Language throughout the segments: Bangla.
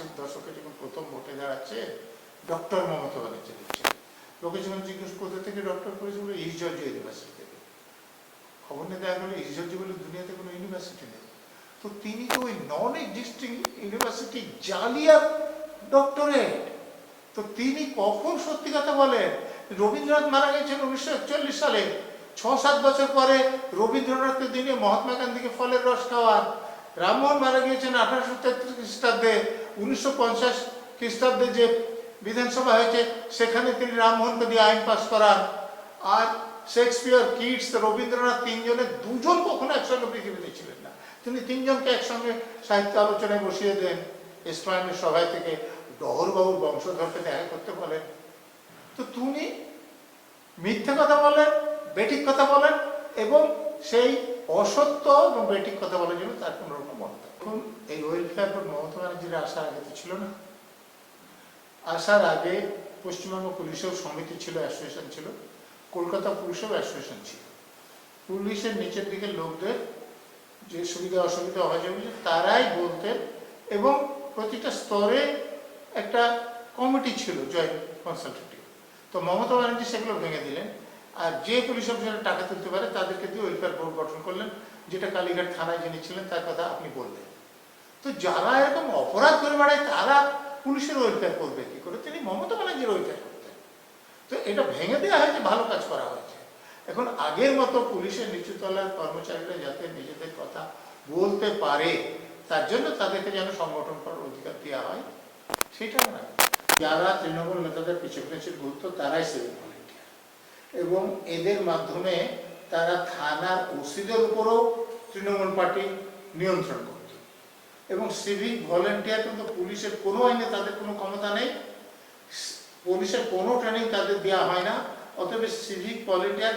80-র দশকে যখন প্রথম ভোটে দাঁড়াচ্ছে ডক্টর মমতা ব্যানার্জি দিচ্ছে। লোকে যখন জিজ্ঞেস কোথা থেকে ডক্টর করেছে, বলে ইস্ট জর্জিয়া ইউনিভার্সিটি থেকে। খবর নিয়ে দেখা গেলো ইস্ট জর্জিয়া বলে দুনিয়াতে কোনো ইউনিভার্সিটি নেই। তো তিনি তো ওই নন এক্সিস্টিং ইউনিভার্সিটি জালিয়া ডক্টরেট। তো তিনি কখন সত্যি কথা বলেন? রবীন্দ্রনাথ মারা গেছেন 1941 সালে, 6-7 বছর পরে রবীন্দ্রনাথের দিনে মহাত্মা গান্ধীকে ফলের রস খাওয়ান। রামমোহন মারা গিয়েছেন 1833 খ্রিস্টাব্দে। 1950 খ্রিস্টাব্দে যে বিধানসভা হয়েছে সেখানে তিনি রামমোহনকে দিয়ে আইন পাস করান। আর শেক্সপিয়ার, কিটস, রবীন্দ্রনাথ তিনজনের দুজন কখনো একসঙ্গে পৃথিবীতে ছিলেন না। তিনি তিনজনকে একসঙ্গে সাহিত্য আলোচনায় বসিয়ে দেন। এসপ্লানেড সভায় থেকে ডহরবাবুর বংশধরকে দেখা করতে বলেন। তো তুমি মিথ্যে কথা বলেন, বেঠিক কথা বলেন, এবং সেই অসত্য এবং বেঠিক কথা বলার জন্য তার কোনো রকম মত। এখন এই ওয়েলফেয়ার বোর্ড মমতা ব্যানার্জির আসার আগে তো ছিল না। আসার আগে পশ্চিমবঙ্গ পুলিশেও সমিতি ছিল, অ্যাসোসিয়েশন ছিল, কলকাতা পুলিশেও অ্যাসোসিয়েশন ছিল। পুলিশের নিচের দিকের লোকদের যে সুবিধা অসুবিধা হয়ে যাবে তারাই বলতেন, এবং প্রতিটা স্তরে একটা কমিটি ছিল, জয়েন্ট কনসালটেটিভ। তো মমতা ব্যানার্জি সেগুলো ভেঙে দিলেন, আর যে পুলিশ অফিসার টাকা তুলতে পারে তাদেরকে দিয়ে ওয়েলফেয়ার বোর্ড গঠন করলেন, যেটা কালীঘাট থানায় যিনি ছিলেন তার কথা আপনি বললেন। তো যারা এরকম অপরাধ করে বেড়ায় তারা পুলিশের ওয়েলফেয়ার করবে কি করে? তিনি মমতা ব্যানার্জির ওয়েলফেয়ার করতেন। তো এটা ভেঙে দেওয়া হয়েছে, ভালো কাজ করা হয়েছে। এখন আগের মতো পুলিশের নিচুতলার কর্মচারীরা যাতে নিজেদের কথা বলতে পারে, তার জন্য তাদেরকে যেন সংগঠন করার অধিকার দেওয়া হয়, সেটাও না। যারা তৃণমূল নেতাদের পিছু পিছু ঘুরত তারাই সিভিক ভলেন্টিয়ার, এবং এদের মাধ্যমে তারা থানার ওসিদের উপরেও তৃণমূল পার্টি নিয়ন্ত্রণ করত। এবং সিভিক ভলেন্টিয়ার কিন্তু পুলিশের কোনো আইনে তাদের কোনো ক্ষমতা নেই, পুলিশের কোনো ট্রেনিং তাদের দেওয়া হয় না। অতএব সিভিক ভলেন্টিয়ার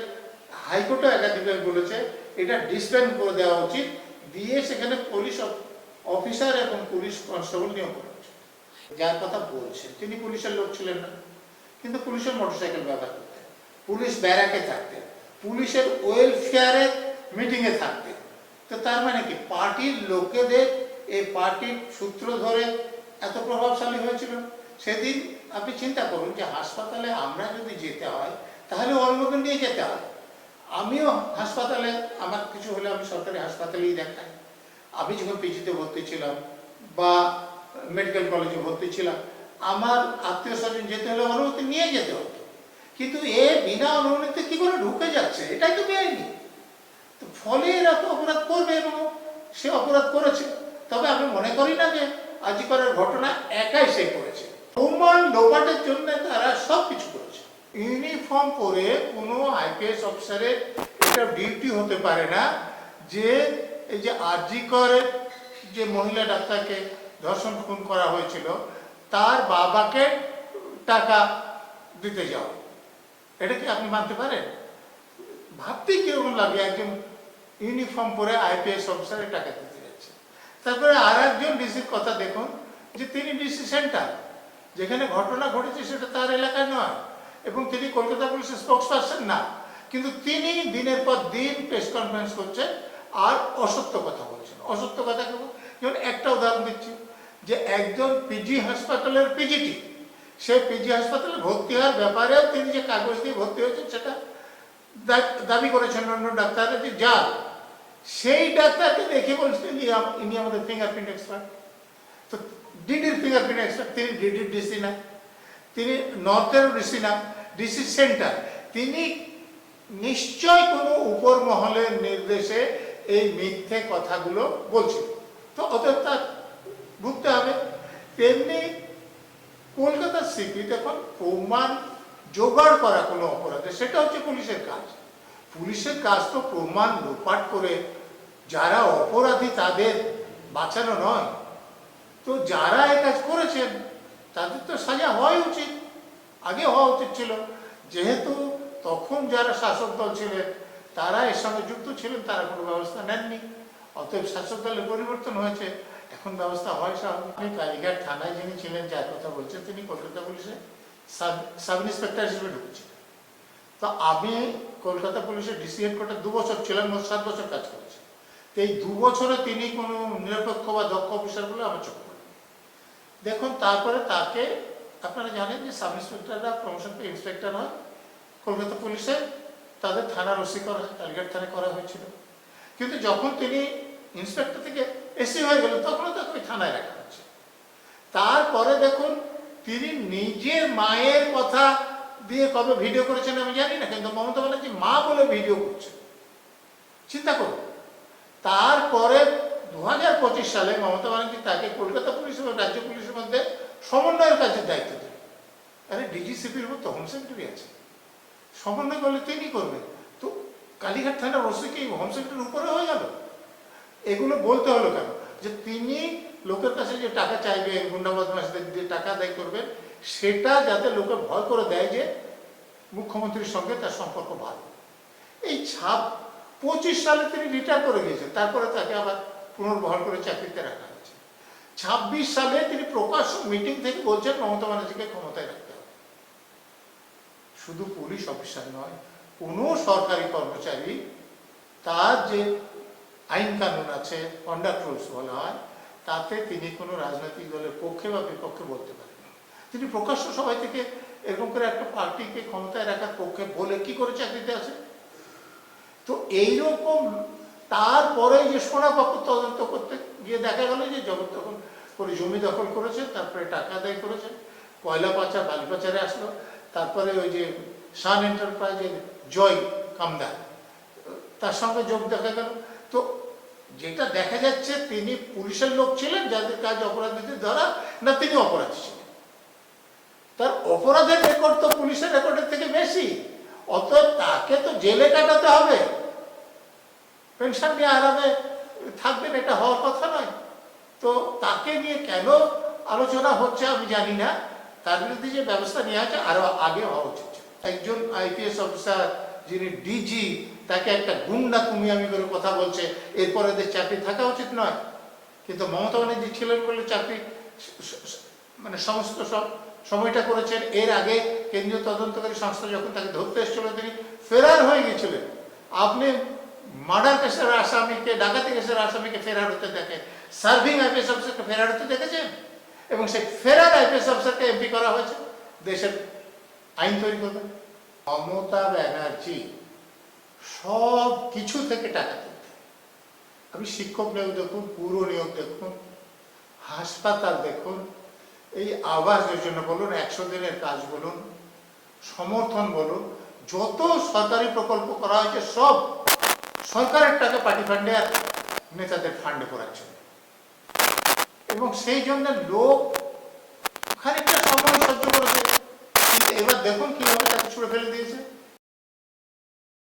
হাইকোর্টও একাধিকবার বলেছে এটা ডিসব্যান্ড করে দেওয়া উচিত, দিয়ে সেখানে পুলিশ অফিসার এবং পুলিশ কনস্টেবল নিয়োগ করা উচিত। যার কথা বলছে তিনি পুলিশের লোক ছিলেন না, কিন্তু পুলিশের মোটরসাইকেল ব্যবহার করতেন, পুলিশ ব্যারাকে থাকতেন, পুলিশের ওয়েলফেয়ারের মিটিংয়ে থাকতেন। তো তার মানে কি পার্টির লোকেদের এই পার্টির সূত্র ধরে এত প্রভাবশালী হয়েছিল? সেদিন আপনি চিন্তা করুন যে হাসপাতালে আমরা যদি যেতে হয় তাহলে অনুমোদন নিয়ে যেতে হয়। আমিও হাসপাতালে আমার কিছু হলে আমি সরকারি হাসপাতালেই দেখাই। আমি যখন পিজিতে ভর্তি ছিলাম বা মেডিকেল কলেজে ভর্তি ছিলাম, আমার আত্মীয় স্বজন যেতে হলে অনুমতি নিয়ে যেতে হতো। কিন্তু এ বিনা অনুমতিতে কি করে ঢুকে যাচ্ছে, এটাই তো বেআইনি। তো ফলে এরা তো অপরাধ করবে, এবং সে অপরাধ করেছে। তবে আমি মনে করি না যে আজিকারের ঘটনা একাই সে করেছে। প্রমাণ লোপাটের জন্য তারা সব কিছু করেছে। ইউনিফর্ম পরে কোনো আইপিএস অফিসারের এটা ডিউটি হতে পারে না যে এই যে আজিকরের যে মহিলা ডাক্তারকে ধর্ষণ খুন করা হয়েছিল তার বাবাকে টাকা দিতে যাও। এটা কি আপনি মানতে পারেন? ভাবতেই কিরকম লাগে একজন ইউনিফর্ম পরে আইপিএস অফিসারের টাকা দিতে যাচ্ছে। তারপরে আর একজন ডিসির কথা দেখুন, যে তিনি ডিসি সেন্টার, যেখানে ঘটনা ঘটেছে সেটা তার এলাকায় নয়, এবং তিনি কলকাতা পুলিশের স্পোক্স পারসন না, কিন্তু তিনি দিনের পর দিন প্রেস কনফারেন্স করছেন আর অসত্য কথা বলছেন। অসত্য কথা কেবল, যেমন একটা উদাহরণ দিচ্ছি, যে একজন পিজি হাসপাতালের পিজিটি, সে পিজি হাসপাতালে ভর্তি হওয়ার ব্যাপারেও তিনি যে কাগজ দিয়ে ভর্তি হয়েছেন সেটা দাবি করেছেন অন্য ডাক্তারের যে জাল। সেই ডাক্তারকে দেখে বলছেন ইনি আমাদের ফিঙ্গারপ্রিন্ট এক্সপার্ট। তো ডিডির ফিঙ্গারপ্রিন্ট এক্সপার্ট, তিনি ডিডির ডিসি না, তিনি নর্থের ডিসি না, ডিসি সেন্টার। তিনি নিশ্চয় কোনো উপর মহলের নির্দেশে এই মিথ্যে কথাগুলো বলছেন, তো অতএব তার ভুগতে হবে। তেমনি কলকাতার সিপি দেখুন প্রমাণ জোগাড় করা কোনো অপরাধে, সেটা হচ্ছে পুলিশের কাজ। পুলিশের কাজ তো প্রমাণ লোপাট করে যারা অপরাধী তাদের বাঁচানো নয়। তো যারা এই কাজ করেছেন তাদের তো সাজা হওয়াই উচিত, আগে হওয়া উচিত ছিল। যেহেতু তখন যারা শাসক দল ছিলেন তারা এর সঙ্গে যুক্ত ছিলেন, তারা কোনো ব্যবস্থা নেননি। অতএব শাসক দলের পরিবর্তন হয়েছে, এখন ব্যবস্থা হয় স্বাভাবিক। আপনি কালীঘাট থানায় যিনি ছিলেন, যার কথা বলছেন, তিনি কলকাতা পুলিশে সাব ইন্সপেক্টর হিসেবে ঢুকেছিলেন। তো আমি কলকাতা পুলিশের ডিসি হেডকোয়ার্টার 2 বছর ছিলাম, 7 বছর কাজ করেছি। তো এই 2 বছরে তিনি কোনো নিরপেক্ষ বা দক্ষ অফিসার বলে আমার চোখে পড়ে। দেখুন তারপরে তাকে, আপনারা জানেন যে সাব ইন্সপেক্টররা প্রমোশন পেয়ে ইন্সপেক্টর হয় কলকাতা পুলিশে, তাদের থানার ওসি করা হয়, কালীঘাট থানায় করা হয়েছিল। কিন্তু যখন তিনি ইন্সপেক্টর থেকে এসি হয়ে গেলেন তখনও তাকে ওই থানায় রাখা হচ্ছে। তারপরে দেখুন তিনি নিজের মায়ের কথা দিয়ে কবে ভিডিও করেছেন আমি জানি না, কিন্তু মমতা ব্যানার্জি মা বলে ভিডিও করছেন, চিন্তা করুন। তারপরে 2025 সালে মমতা ব্যানার্জি তাকে কলকাতা পুলিশ এবং রাজ্য পুলিশের মধ্যে সমন্বয়ের কাজের দায়িত্ব দেন। আরে ডিজিসিপির মতো হোম সেক্রেটারি আছে, সমন্বয় করলে তিনি করবেন, তো কালীঘাট থানার ওসি কি হোম সেক্রেটারির উপরে হয়ে গেল? এগুলো বলতে হলো কেন? যে তিনি লোকের কাছে যে টাকা চাইবেন, গুন্ডা বদমাশদের যে টাকা আদায় করবেন, সেটা যাতে লোকে ভয় করে দেয় যে মুখ্যমন্ত্রীর সঙ্গে তার সম্পর্ক ভালো। এই 25 সালে তিনি রিটায়ার করে গিয়েছেন, তারপরে তাকে আবার পুনর্বহাল করে চাকরিতে রাখা হয়েছে। 26 সালে তিনি প্রকাশ্য মিটিং থেকে বলছেন মমতা ব্যানার্জিকে ক্ষমতায় রাখতে হবে। শুধু পুলিশ অফিসার নয়, কোনো সরকারি কর্মচারী তার যে আইন কানুন আছে, কন্ডাক্ট রুলস বলা হয়, তাতে তিনি কোনো রাজনৈতিক দলের পক্ষে বা বিপক্ষে বলতে পারেন না। তিনি প্রকাশ্য সবাই থেকে এরকম করে একটা পার্টিকে ক্ষমতায় রাখার পক্ষে বলে কি করে চাকরিতে আছে? তো এইরকম তারপরে যে সোনাপক্ষ তদন্ত করতে গিয়ে দেখা গেল যে জবরদখল করে জমি দখল করেছেন, তারপরে টাকা আদায় করেছেন, কয়লা পাচার বালি পাচারে আসলো, তারপরে ওই যে সান এন্টারপ্রাইজের জয় কামদার তার সঙ্গে যোগ দেখা গেল। তো যেটা দেখা যাচ্ছে তিনি পুলিশের লোক ছিলেন যাদের কাজ অপরাধীদের ধরা, না তিনি অপরাধী ছিলেন। তার অপরাধের রেকর্ড তো পুলিশের রেকর্ডের থেকে বেশি, অত তাকে তো জেলে কাটাতে হবে, পেনশন নিয়ে আরামে থাকবেন, এটা হওয়ার কথা নয়। তো তাকে নিয়ে কেন আলোচনা হচ্ছে আমি জানি না। তার বিরুদ্ধে যে ব্যবস্থা নেওয়া হচ্ছে আরো আগে হওয়া উচিত। একজন আইপিএস অফিসার যিনি ডিজি, তাকে একটা গুন্ডা কুমিয়ামি করে কথা বলছে, এরপরে এদের চাকরি থাকা উচিত নয়। কিন্তু মমতা ব্যানার্জি ছিলেন বলে চাকরি মানে সমস্ত সব সময়টা করেছেন। এর আগে কেন্দ্রীয় তদন্তকারী সংস্থা যখন তাকে ধরতে এসেছিল তিনি ফেরার হয়ে গিয়েছিলেন। আপনি মার্ডার কেসের আসামিকে, ডাকাতি কেসের আসামিকে ফেরার হতে দেখেন, সার্ভিং আইপিএস অফিসারকে ফেরার হতে দেখেছেন, এবং সেই ফেরার আইপিএস অফিসারকে এমপি করা হয়েছে দেশের আইন তৈরি করবেন। মমতা ব্যানার্জি সব কিছু থেকে টাকা তুলতে, আপনি শিক্ষক নিয়োগ দেখুন, পুরো নিয়োগ দেখুন, হাসপাতাল দেখুন, এই আবাস যোজনা বলুন, 100 দিনের কাজ বলুন, সমর্থন বলুন, যত সরকারি প্রকল্প করা হয়েছে সব সরকারের টাকা পার্টি ফান্ডে আর নেতাদের ফান্ডে করাচ্ছে। এবং সেই জন্য লোক খানিকটা সময় সহ্য করেছে, কিন্তু এবার দেখুন কিভাবে তাকে ছুড়ে ফেলে দিয়েছে।